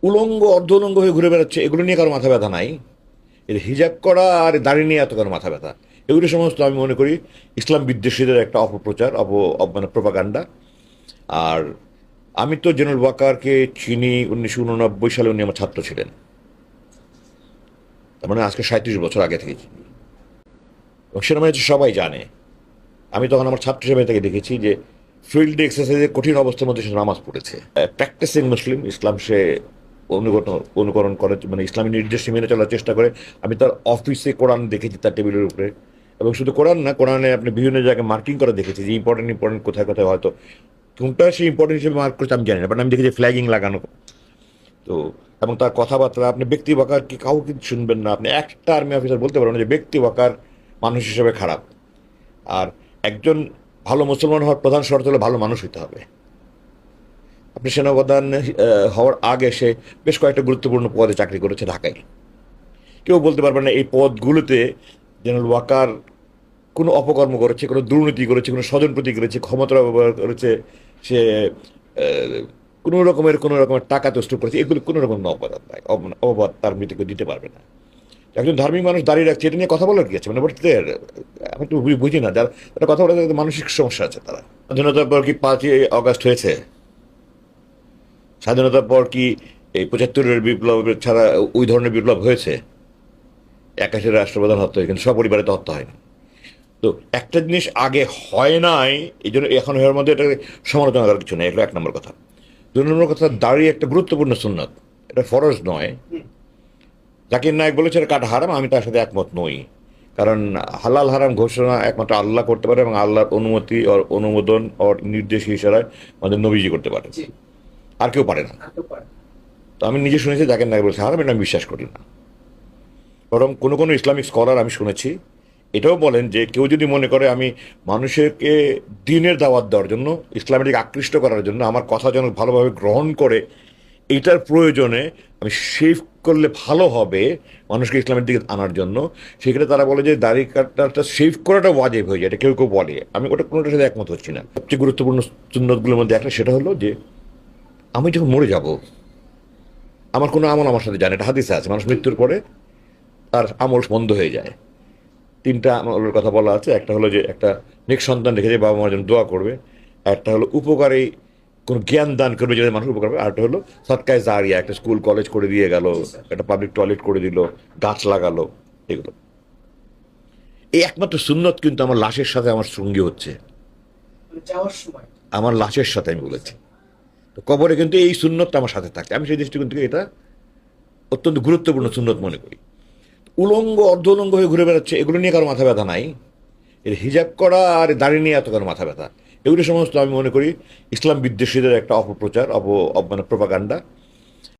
উলঙ্গ অর্ধ উলঙ্গ হয়ে ঘুরে বেড়াচ্ছে, এগুলো নিয়ে কারো মাথা ব্যথা নাই। এর হিজাব করা আর দাড়ি নিয়ে এত কারো মাথা ব্যথা, এগুলো সমস্ত আমি মনে করি ইসলাম বিদ্বেষীদের একটা অপপ্রচার, মানে প্রপাগান্ডা। আর আমি তো জেনারেল ওয়াকারকে চিনি 1989 সালে, উনি আমার ছাত্র ছিলেন। তার মানে আজকে 37 বছর আগে থেকে চিনি, এবং সেটা মানে সবাই জানে। আমি তখন আমার ছাত্র হিসেবে তাকে দেখেছি যে ফিল্ড এক্সারসাইজের কঠিন অবস্থার মধ্যে সে নামাজ পড়েছে। প্র্যাকটিসিং মুসলিম, ইসলাম সে অনুকরণ করে, মানে ইসলামী নির্দেশ মেনে চলার চেষ্টা করে। আমি তার অফিসে কোরআন দেখেছি তার টেবিলের উপরে, এবং শুধু কোরআন না, কোরআনে আপনি বিভিন্ন জায়গায় মার্কিং করে দেখেছি যে ইম্পর্টেন্ট কোথায় কোথায়, হয়তো কোনটা সে ইম্পর্টেন্ট হিসেবে মার্ক করছে আমি জানি না, বাট আমি দেখেছি ফ্ল্যাগিং লাগানো। তো এবং তার কথাবার্তা, আপনি ব্যক্তি ওয়াকার কি কাউকে শুনবেন না, আপনি একটা আর্মি অফিসার বলতে পারবেন না যে ব্যক্তি ওয়াকার মানুষ হিসেবে খারাপ। আর একজন ভালো মুসলমান হওয়ার প্রধান শর্ত হলো ভালো মানুষ হতে হবে। আপনি সেনাপ্রধান হওয়ার আগে সে বেশ কয়েকটা গুরুত্বপূর্ণ পদে চাকরি করেছে ঢাকায়। কেউ বলতে পারবে না এই পদগুলোতে জেনারেল ওয়াকার কোনো অপকর্ম করেছে, কোনো দুর্নীতি করেছে, কোনো স্বজনপ্রীতি করেছে, ক্ষমতার অপব্যবহার করেছে, সে কোনো রকমের টাকা তস্তুর করেছে, এগুলো কোনো রকম অপবাদ নাই, অপবাদ তার মৃত্যুকে দিতে পারবে না। একজন ধার্মিক মানুষ দাঁড়িয়ে রাখছে, এটা নিয়ে কথা বলার কি আছে? মানে বলতে আমি তো বুঝি না, যারা কথা বলে তাদের মানসিক সমস্যা আছে। তারা স্বাধীনতার পর কি 5ই আগস্ট হয়েছে? স্বাধীনতার পর কি এই 75-এর বিপ্লব ছাড়া ওই ধরনের বিপ্লব হয়েছে? 81-এর রাষ্ট্রপ্রধান হত্যা হয়, কিন্তু সপরিবারে তো হত্যা হয়নি। তো একটা জিনিস আগে হয় নাই, এই জন্য এখন এর মধ্যে এটা সমালোচনা করার কিছু নেই। এগুলো 1 নম্বর কথা। 2 নম্বর কথা, দাঁড়িয়ে একটা গুরুত্বপূর্ণ সুন্নাত, এটা ফরজ নয়। জাকির নায়েক বলেছে এটা কাটা হারাম, আমি তার সাথে একমত নই। কারণ হালাল হারাম ঘোষণা একমাত্র আল্লাহ করতে পারে, এবং আল্লাহর অনুমতি ওর অনুমোদন ওর নির্দেশ ইশারায় আমাদের নবীজি করতে পারে, আর কেউ পারে না। তো আমি নিজে শুনেছি জাকির নায়েক বলেছে হারাম, এটা আমি বিশ্বাস করি না। বরং কোনো কোনো ইসলামিক স্কলার আমি শুনেছি এটাও বলেন যে কেউ যদি মনে করে আমি মানুষকে দিনের দাওয়াত দেওয়ার জন্য, ইসলামের দিকে আকৃষ্ট করার জন্য, আমার কথা যেন ভালোভাবে গ্রহণ করে, এইটার প্রয়োজনে আমি শেভ করলে ভালো হবে মানুষকে ইসলামের দিকে আনার জন্য, সেক্ষেত্রে তারা বলে যে দাড়ি কাটাটা শেভ করাটা ওয়াজিব হয়ে যায়। এটা কেউ কেউ বলে, আমি ওটা কোনোটার সাথে একমত হচ্ছি না। সবচেয়ে গুরুত্বপূর্ণ সুন্নতগুলোর মধ্যে একটা, সেটা হলো যে আমি যখন মরে যাব আমার কোনো আমল আমার সাথে জানে, এটা হাদিসে আছে, মানুষ মৃত্যুর পরে তার আমল বন্ধ হয়ে যায়। 3টা আমলের কথা বলা আছে। একটা হলো যে একটা নেক সন্তান রেখে যে বাবা মার জন্য দোয়া করবে, একটা হলো উপকারী কোনো জ্ঞান দান করবে যেটা মানুষ উপকার করবে, আরেকটা হলো সৎকায় জারিয়া, একটা স্কুল কলেজ করে দিয়ে গেল, একটা পাবলিক টয়লেট করে দিল, গাছ লাগালো, এগুলো। এই একমাত্র সুন্নত কিন্তু আমার লাশের সাথে আমার সঙ্গী হচ্ছে, আমার লাশের সাথে আমি বলেছি। তো কবরে কিন্তু এই সুন্নতটা আমার সাথে থাকে, আমি সেই দৃষ্টিকোণ থেকে এটা অত্যন্ত গুরুত্বপূর্ণ সুন্নত মনে করি। উলঙ্গ অর্ধ উলঙ্গ হয়ে ঘুরে বেড়াচ্ছে, এগুলো নিয়ে কারো মাথা ব্যথা নাই। এর হিজাব করা আর দাড়ি নিয়ে এত কারো মাথা ব্যথা, এগুলো সমস্ত আমি মনে করি ইসলাম বিদ্বেষীদের একটা অপপ্রচার, মানে প্রপাগান্ডা।